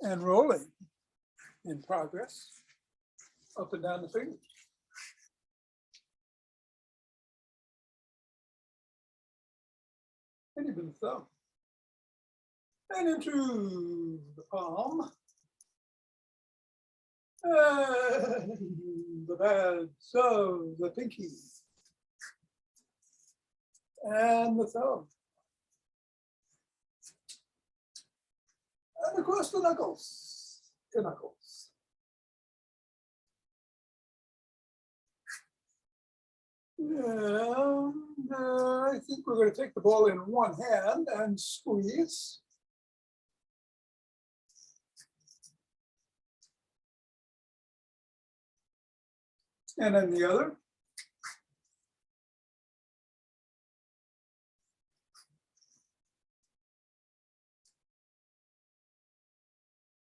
and rolling in progress up and down the fingers. And even the thumb. And into the palm. And the pads of the pinky. And the thumb. And across the knuckles, to knuckles. And I think we're going to take the ball in one hand and squeeze. And then the other.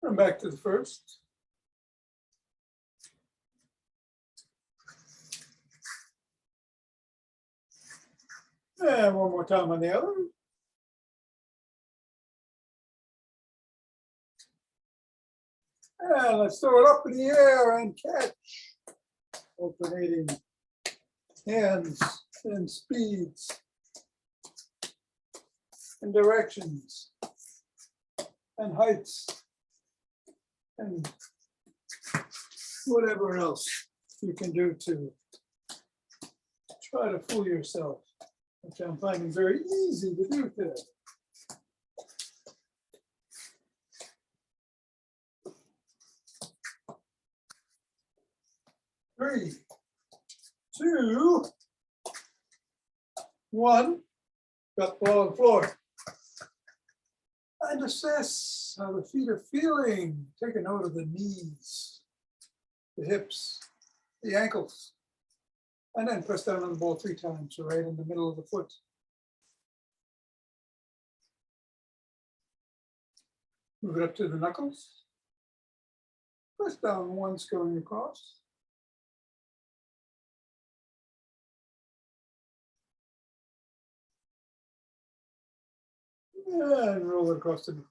And back to the first. And one more time on the other. And let's throw it up in the air and catch. Alternating hands and speeds and directions and heights and whatever else you can do to try to fool yourself, which I'm finding very easy to do today. Three, two, one. Got the ball on the floor. And assess how the feet are feeling. Take a note of the knees, the hips, the ankles. And then press down on the ball 3 times, right in the middle of the foot. Move it up to the knuckles. Press down once going across. And roll it across the knuckles.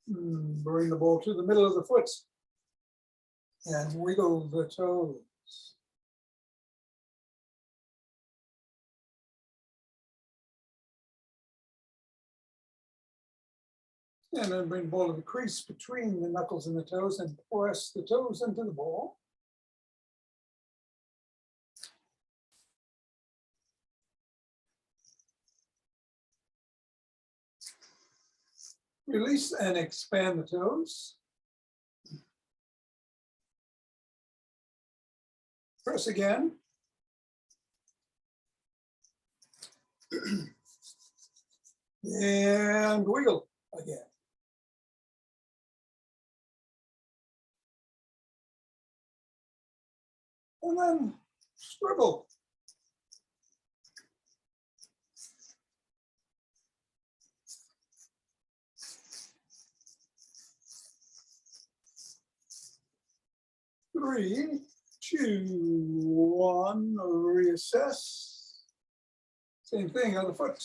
Bring the ball to the middle of the foot and wiggle the toes. And then bring the ball to the crease between the knuckles and the toes and press the toes into the ball. Release and expand the toes. Press again. And wiggle again. And then scribble. Three, two, one, reassess. Same thing on the foot.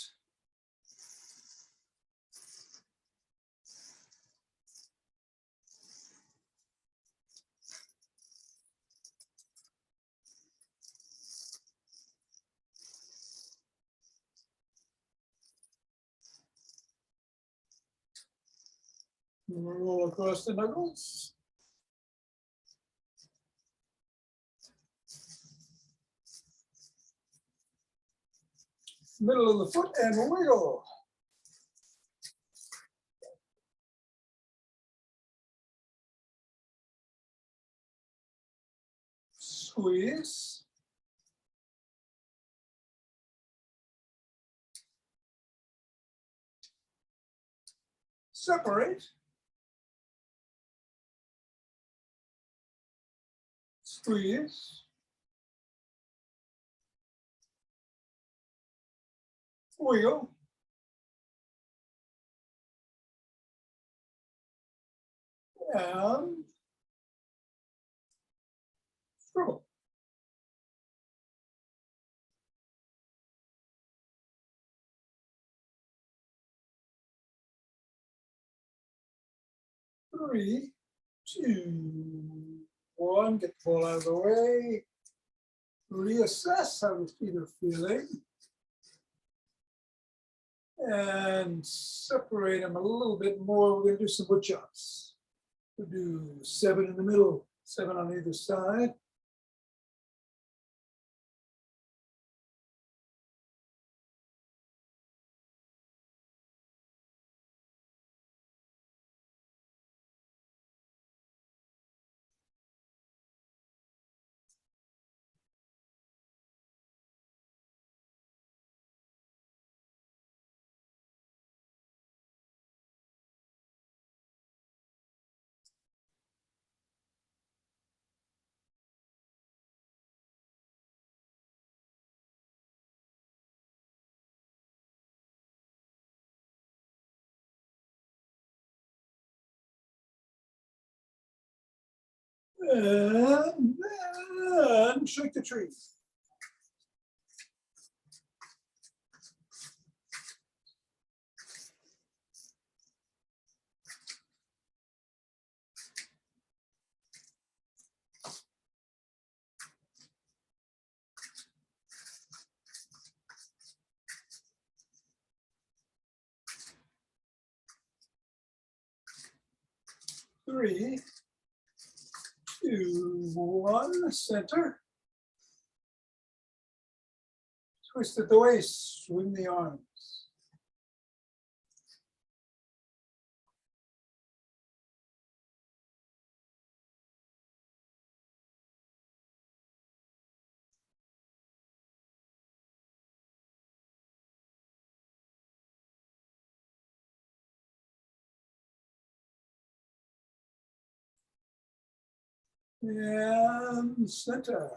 Roll across the knuckles. Middle of the foot and wiggle. Squeeze. Separate. Squeeze. Wiggle. And scribble. 3, 2, 1. Get the ball out of the way. Reassess how the feet are feeling. And separate them a little bit more. We're going to do some wood chops. We'll do 7 in the middle, 7 on either side. And then shake the tree. Three, 2, 1, center. Twist at the waist, swing the arms. And center.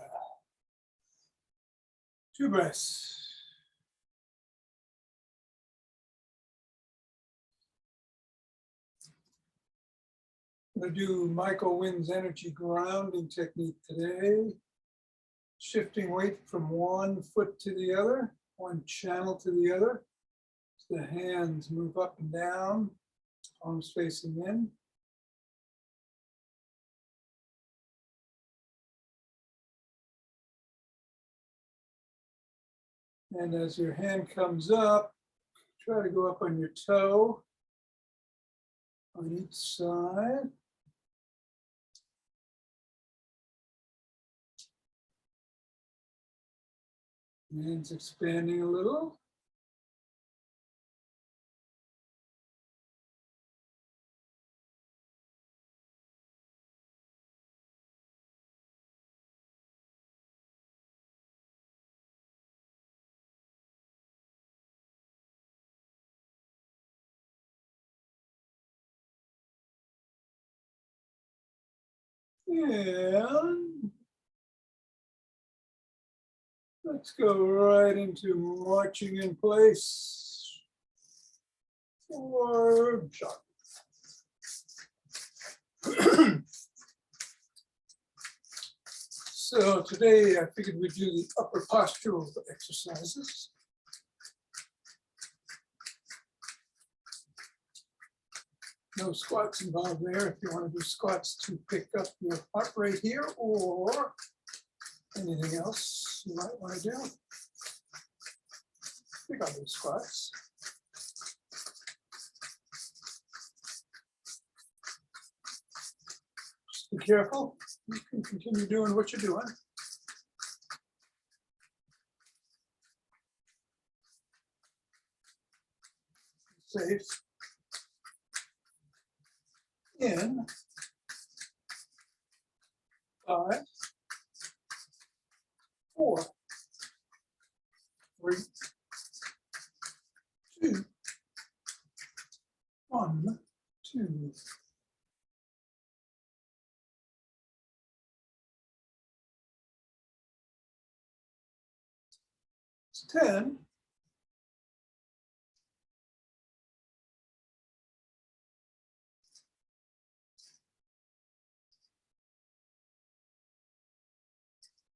2 breaths. I'm going to do Michael Wynn's energy grounding technique today. Shifting weight from one foot to the other, one channel to the other. So the hands move up and down, arms facing in. And as your hand comes up, try to go up on your toe on each side. Hands expanding a little. And let's go right into marching in place or jog. So today I figured we'd do the upper postural exercises. No squats involved there. If you want to do squats to pick up your heart rate here or anything else you might want to do, we got those squats. Just be careful. You can continue doing what you're doing. Safe. In 5, 4, 3, 2, 1, 2. It's 10.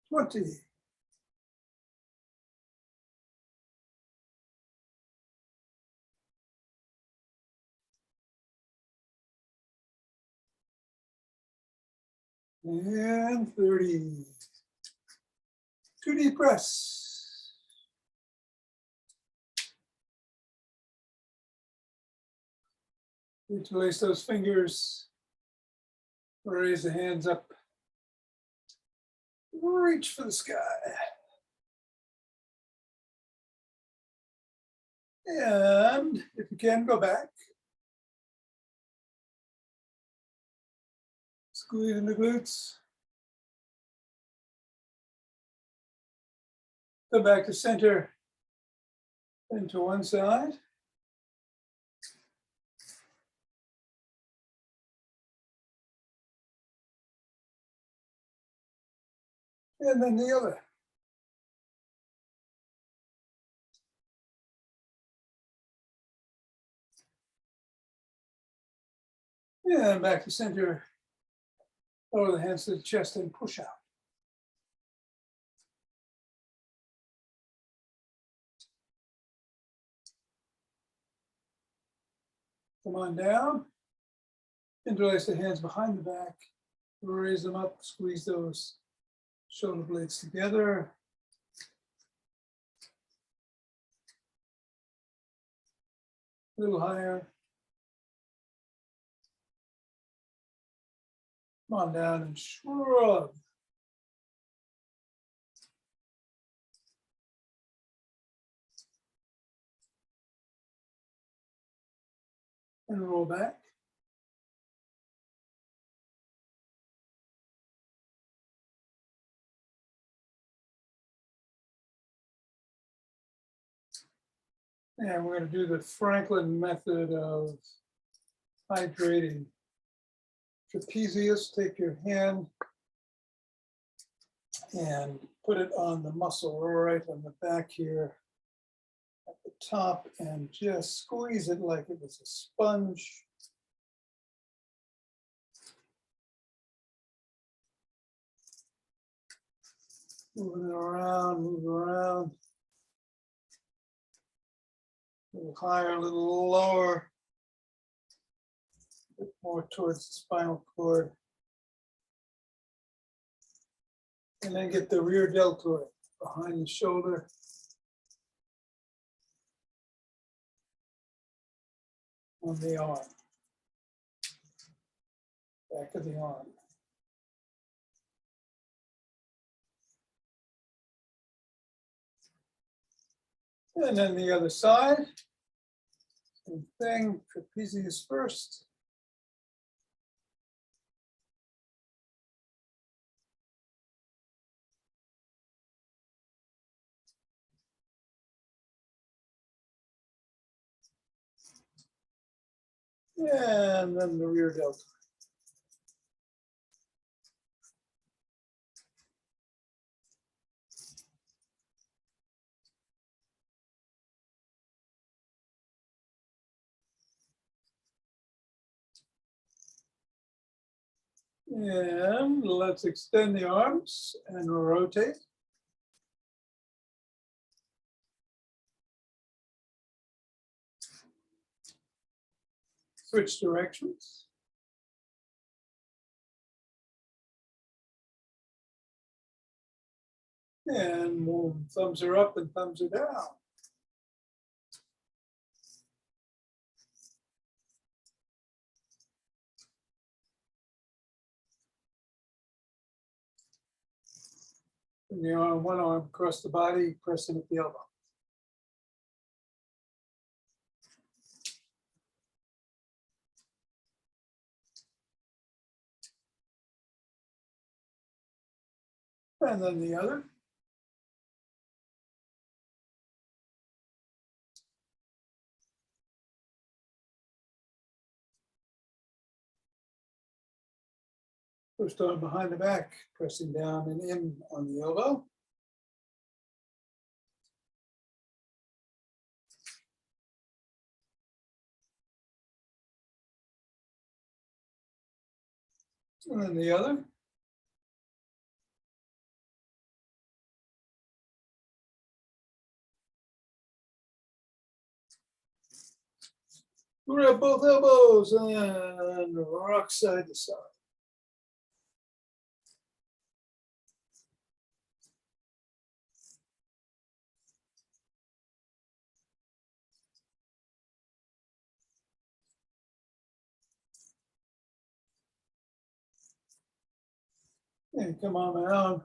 20. And 30. 2 deep breaths. Interlace those fingers. Raise the hands up. Reach for the sky. And if you can, go back. Squeeze in the glutes. Come back to center and to one side. And then the other. And back to center. Lower the hands to the chest and push out. Come on down. Interlace the hands behind the back. Raise them up. Squeeze those shoulder blades together. A little higher. Come on down and shrug. And roll back. And we're going to do the Franklin method of hydrating. Trapezius, take your hand and put it on the muscle right on the back here at the top and just squeeze it like it was a sponge. Moving it around, move around. A little higher, a little lower. A bit more towards the spinal cord. And then get the rear deltoid behind the shoulder. On the arm. Back of the arm. And then the other side. Same thing, trapezius first. And then the rear deltoid. And let's extend the arms and rotate. Switch directions. And move, thumbs are up and thumbs are down. And the arm, one arm across the body, pressing at the elbow. And then the other. First arm behind the back, pressing down and in on the elbow. And then the other. Grab both elbows and rock side to side. And come on down.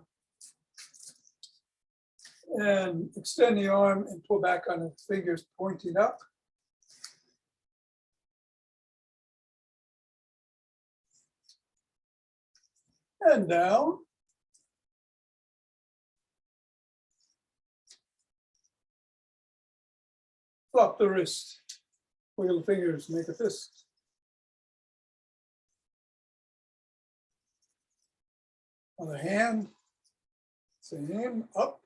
And extend the arm and pull back on the fingers pointing up. And down. Flop the wrist. Wiggle the fingers, make a fist. Other hand, same, up.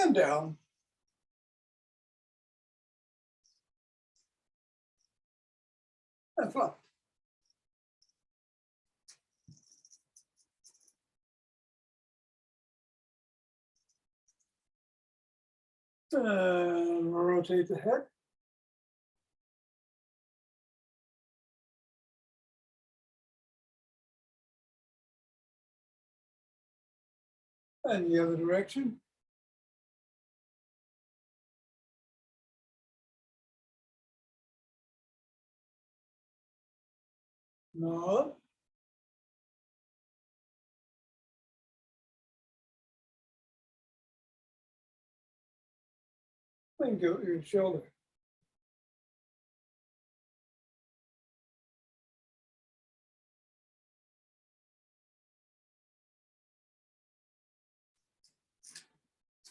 And down. And flop. And rotate the head. And the other direction. Nod. And go to your shoulder.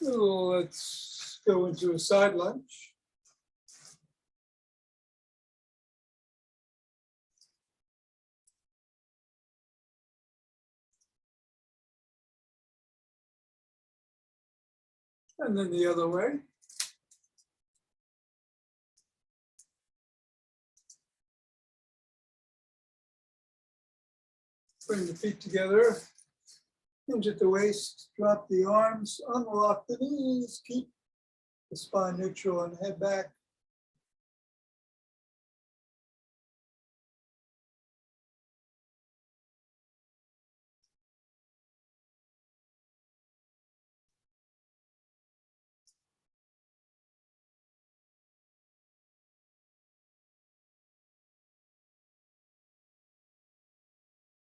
So let's go into a side lunge. And then the other way. Bring the feet together. Hinge at the waist, drop the arms, unlock the knees, keep the spine neutral and head back.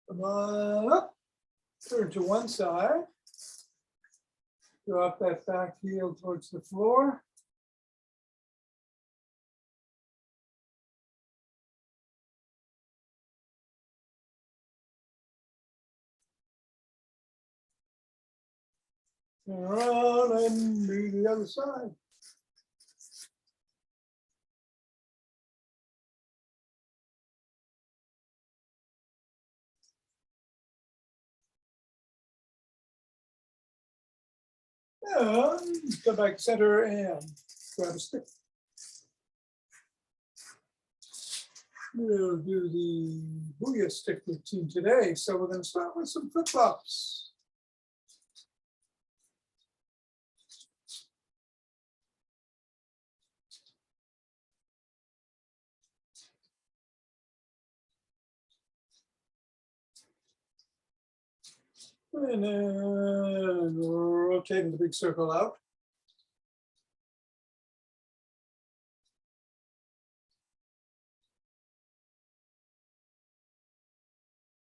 Come on up, turn to one side. Drop that back heel towards the floor. Turn around and do the other side. And come back center and grab a stick. We'll do the Booyah Stick routine today. So we're going to start with some flip-flops. And then rotating the big circle out.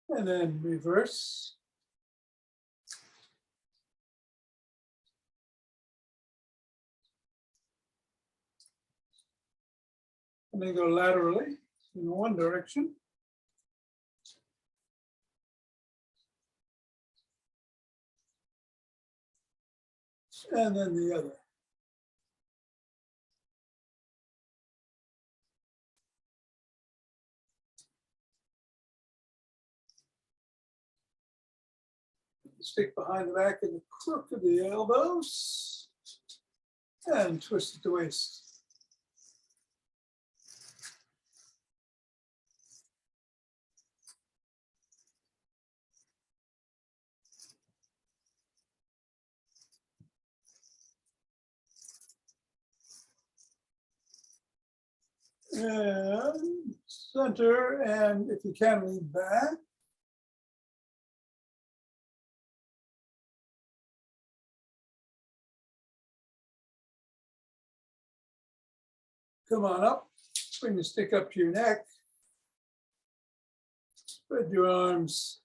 And then reverse. And then go laterally in one direction. And then the other. Stick behind the back and the crook of the elbows. And twist at the waist. And center, and if you can, lean back. Come on up, bring the stick up to your neck. Spread your arms.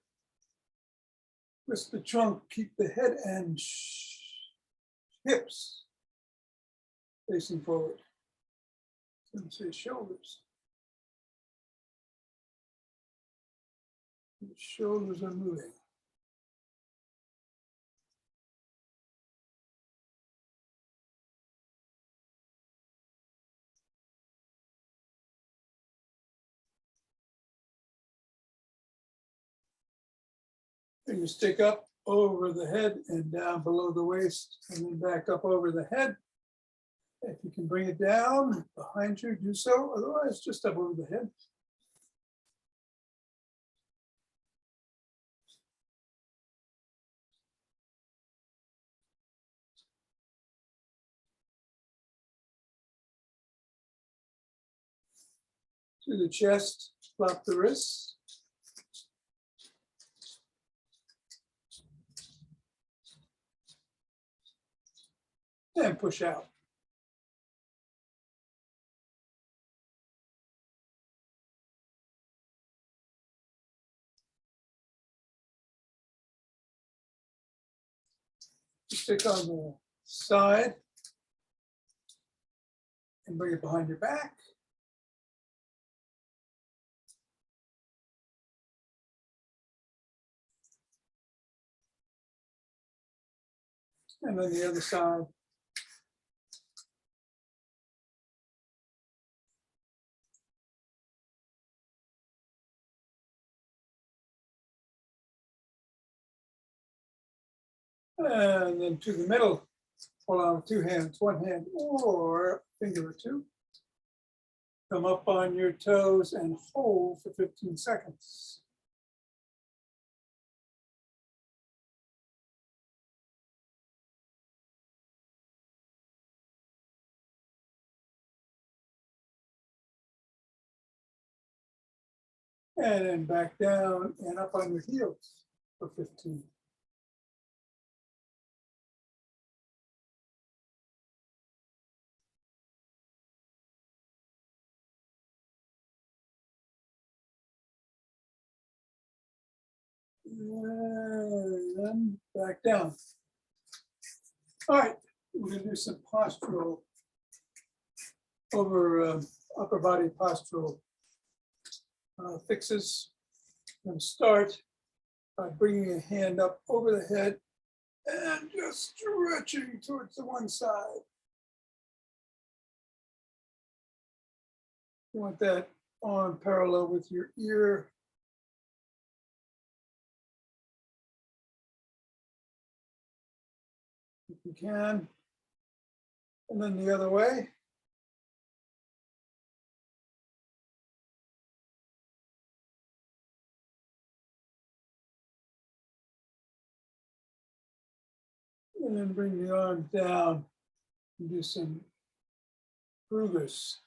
Twist the trunk. Keep the head and hips facing forward. And say shoulders. The shoulders are moving. Bring your stick up over the head and down below the waist, and then back up over the head. If you can bring it down behind you, do so. Otherwise, just up over the head. To the chest, flop the wrists. And push out. Stick on the side and bring it behind your back. And then the other side. And then to the middle. Hold on with two hands, one hand or finger or two. Come up on your toes and hold for 15 seconds. And then back down and up on your heels for 15. And then back down. All right, we're going to do some postural over upper body postural fixes. I'm going to start by bringing a hand up over the head and just stretching towards the one side. You want that arm parallel with your ear. If you can. And then the other way. And then bring the arm down and do some Brugus.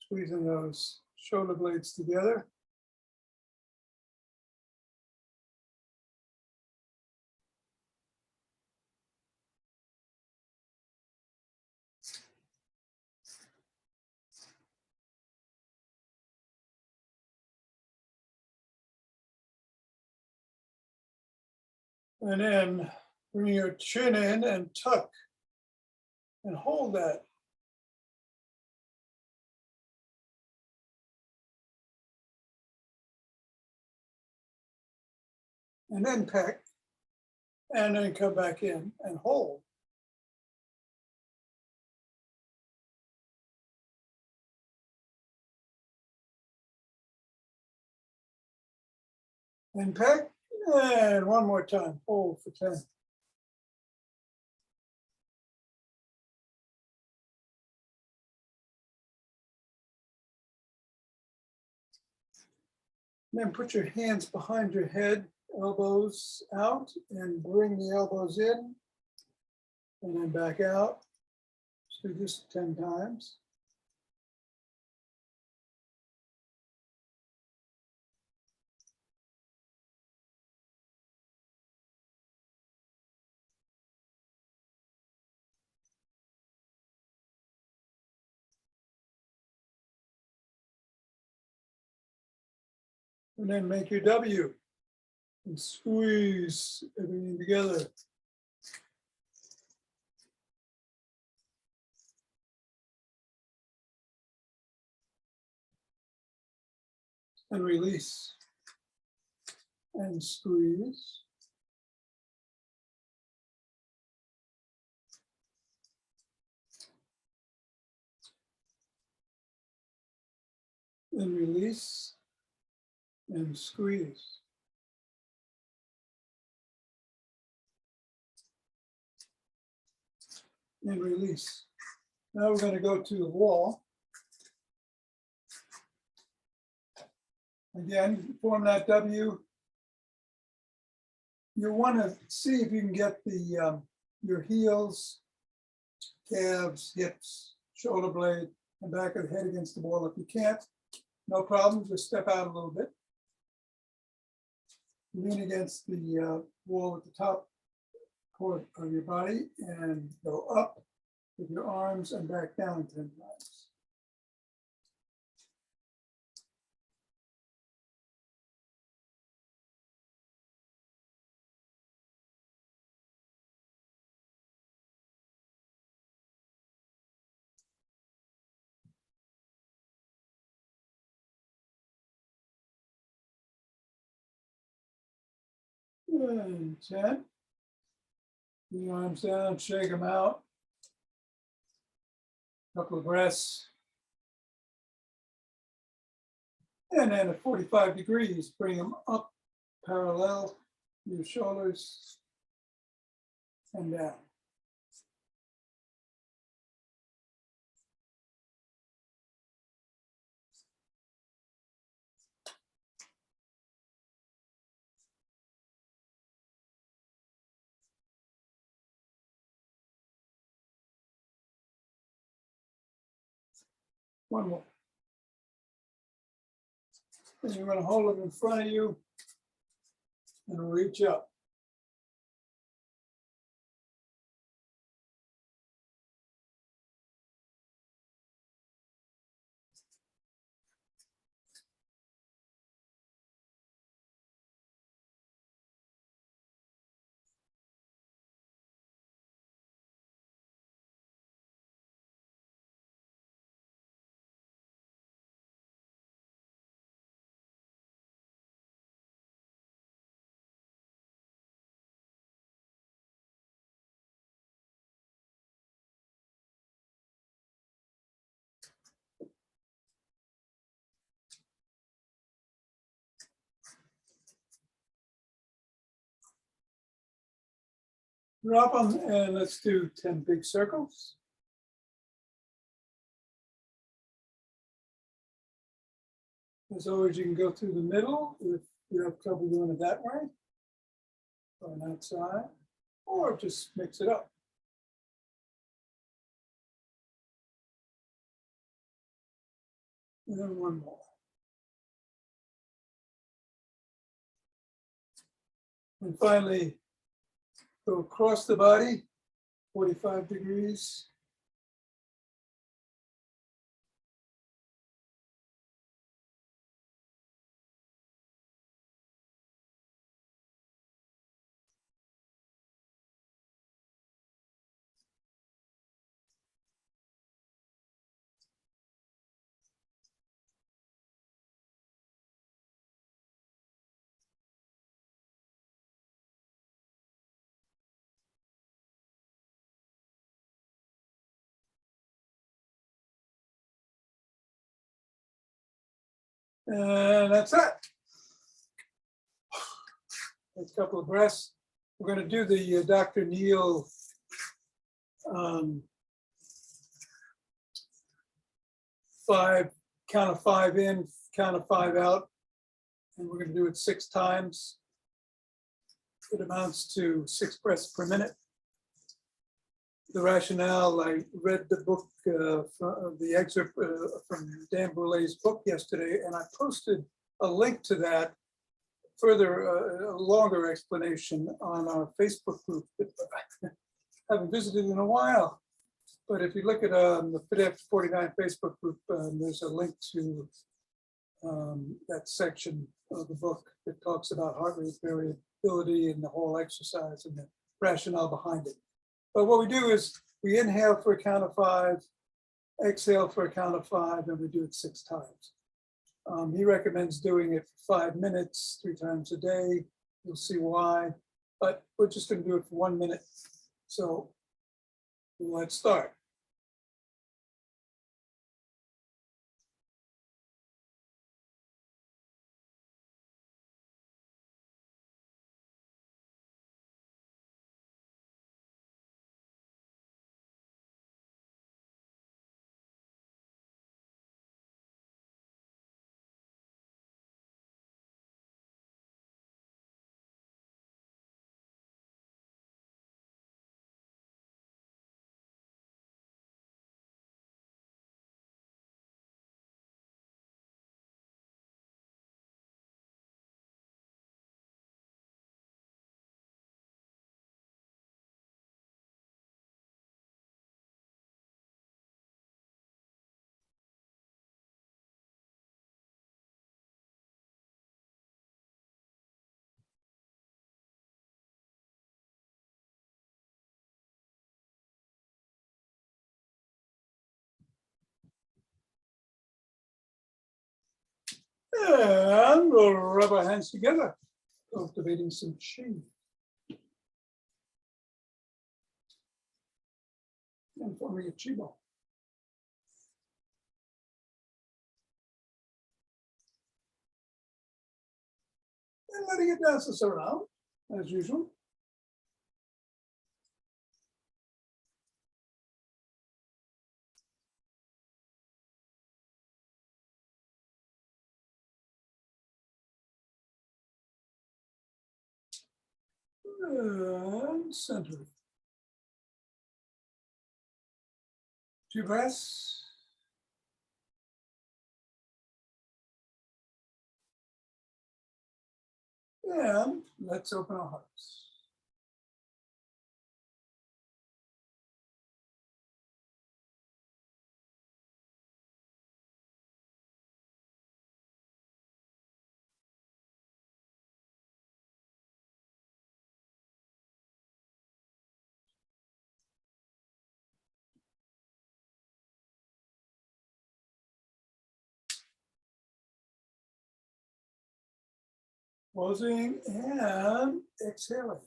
Squeezing those shoulder blades together. And then bring your chin in and tuck and hold that. And then peck, and then come back in and hold. And peck, and one more time, hold for 10. Then put your hands behind your head, elbows out, and bring the elbows in, and then back out. Let's do this 10 times. And then make your W and squeeze everything together. And release and squeeze. And release and squeeze. And release. Now we're going to go to the wall. Again, form that W. You want to see if you can get the your heels, calves, hips, shoulder blade, and back of the head against the wall. If you can't, no problem, just step out a little bit. Lean against the wall at the top part of your body and go up with your arms and back down 10 times. And 10. The arms down, shake them out. Couple of breaths. And then at 45 degrees, bring them up parallel your shoulders and down. One more. And you're going to hold it in front of you and reach up. Drop them and let's do 10 big circles. As always, you can go through the middle if you have trouble doing it that way, or on that side, or just mix it up. And then one more. And finally, go across the body, 45 degrees. And that's it. That's a couple of breaths. We're going to do the Dr. Neal count of 5 in, count of 5 out. And we're going to do it 6 times. It amounts to 6 breaths per minute. The rationale, I read the book, the excerpt from Dan Boulet's book yesterday, and I posted a link to that, further, a longer explanation on our Facebook group that I haven't visited in a while. But if you look at the FitAfter49 Facebook group, there's a link to that section of the book that talks about heart rate variability and the whole exercise and the rationale behind it. But what we do is we inhale for a count of 5, exhale for a count of 5, and we do it 6 times. He recommends doing it for 5 minutes, 3 times a day. You'll see why, but we're just going to do it for 1 minute. So let's start. And we'll rub our hands together, cultivating some chi. And forming a chi ball. And letting it dance us around, as usual. And center. 2 breaths. And let's open our hearts. Closing and exhaling.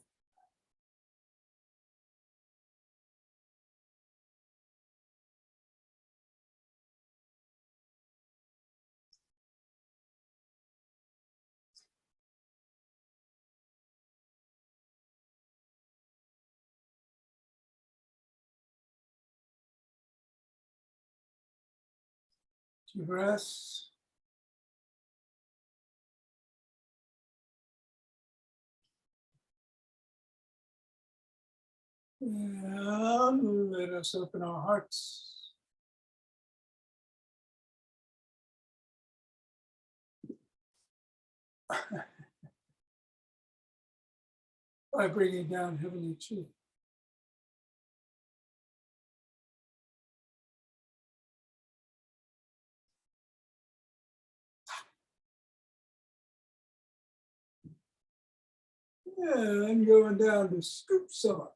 Deep breaths. And let us open our hearts. By bringing down heavenly chi. And going down to scoop some.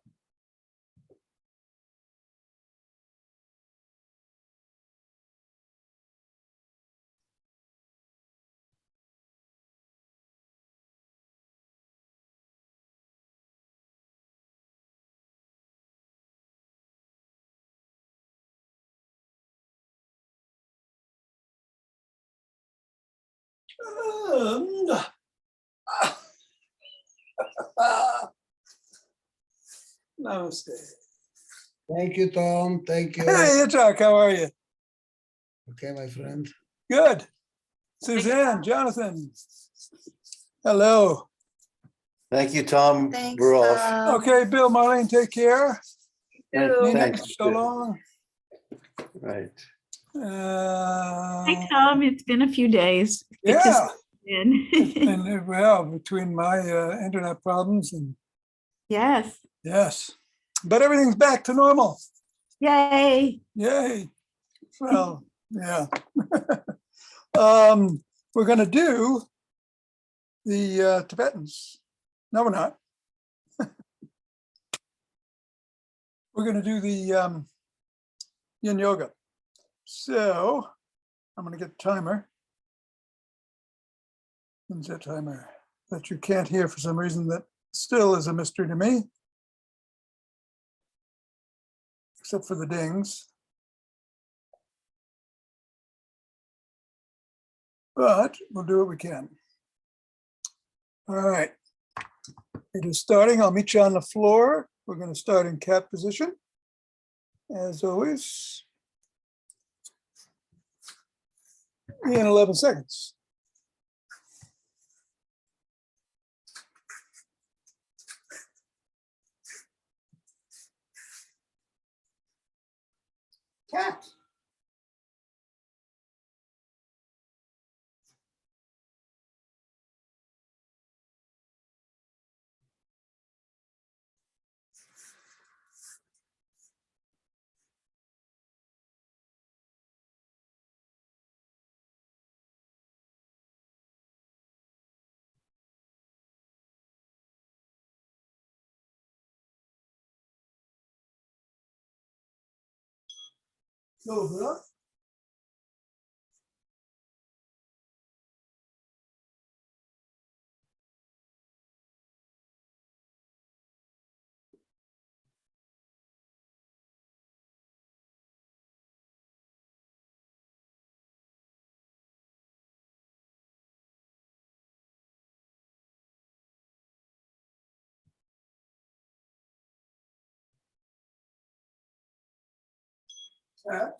And namaste. Thank you, Tom. Thank you. Hey, Chuck, how are you? Okay, my friend. Good. Suzanne, Jonathan. Hello. Thank you, Tom. Thanks, We're off. Tom. Okay, Bill, Marlene, take care. Nina, Thanks. so long. Right. Hi, Tom. It's been a few days. Good to Yeah. see you again. And well, between my internet problems and Yes. yes, but everything's back to normal. Yay. Yay. Well, yeah. we're gonna do the Tibetans. No, we're not. We're gonna do the yin yoga. So I'm gonna get the timer. When's that timer that you can't hear for some reason that still is a mystery to me, except for the dings. But we'll do what we can. All right. It is starting. I'll meet you on the floor. We're going to start in cat position, as always, in 11 seconds. Cat. Little bit up. Cat.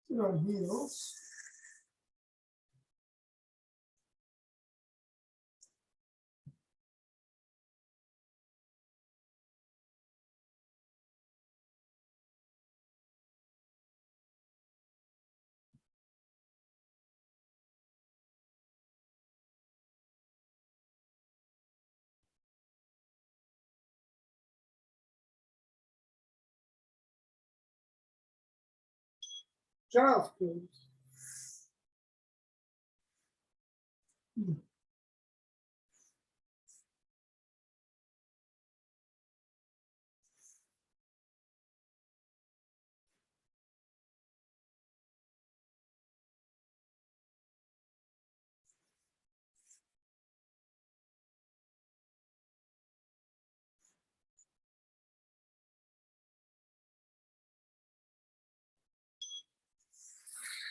Sit on heels. Child's pose.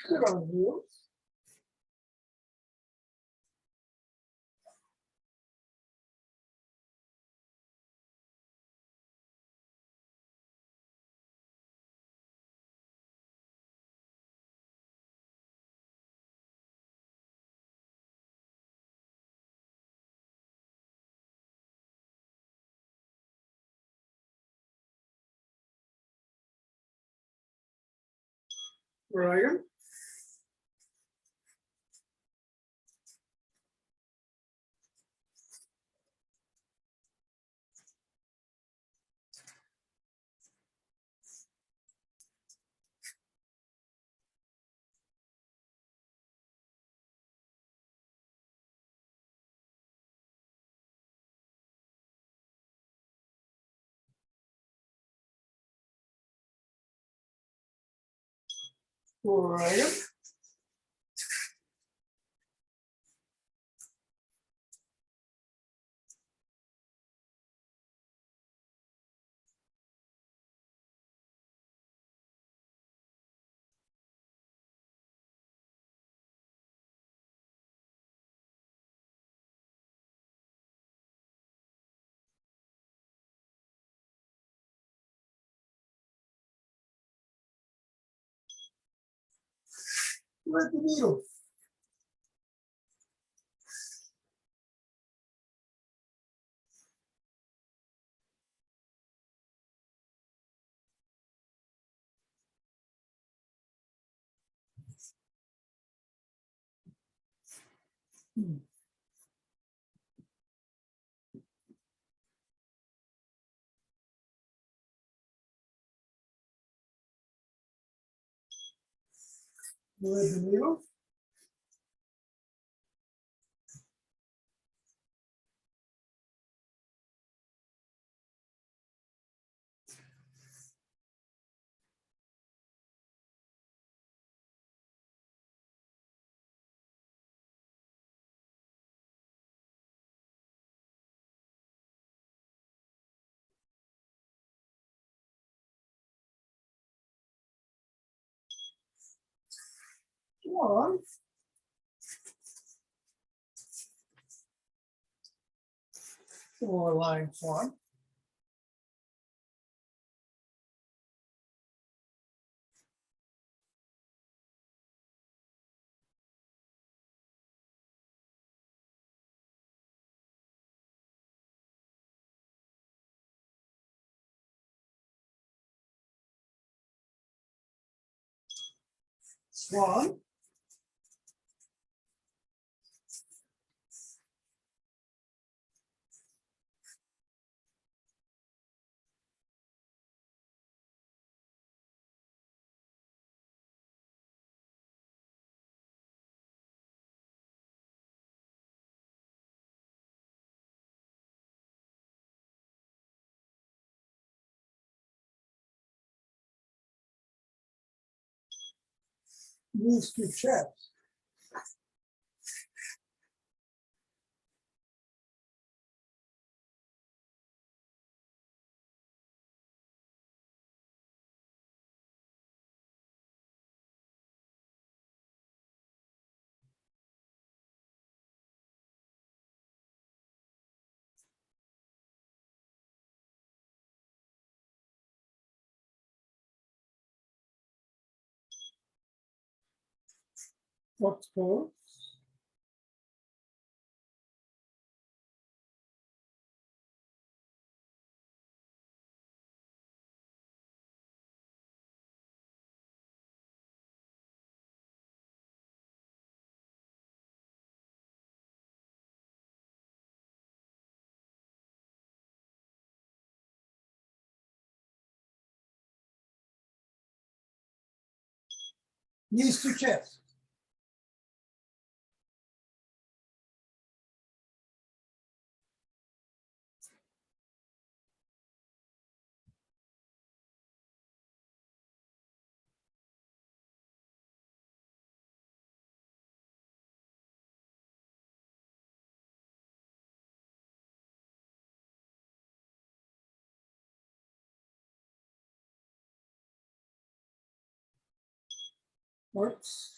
Sit on heels. Dragon. Dragon. Let the needle. With the needle. One. Or line form. Swan. Knees to chest. What's called? Knees to chest. Works.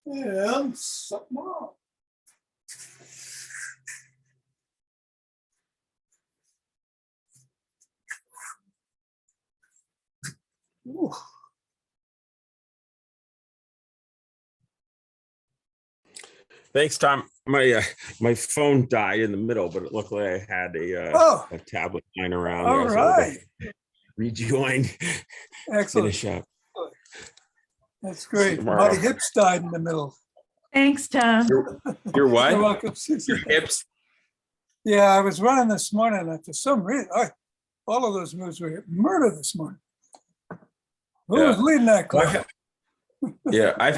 And something more. Ooh. Thanks, Tom. My phone died in the middle, but it looked like I had Oh, a tablet lying around. all there. I was able to right. rejoin, Excellent. finish up. That's See great. you tomorrow. My hips died in the middle. Thanks, Tom. Your what? You're welcome, Susie. Your hips? Yeah, I was running this morning, and for some reason, all of those moves were murder this morning. Who was Yeah. leading that class? Yeah, I've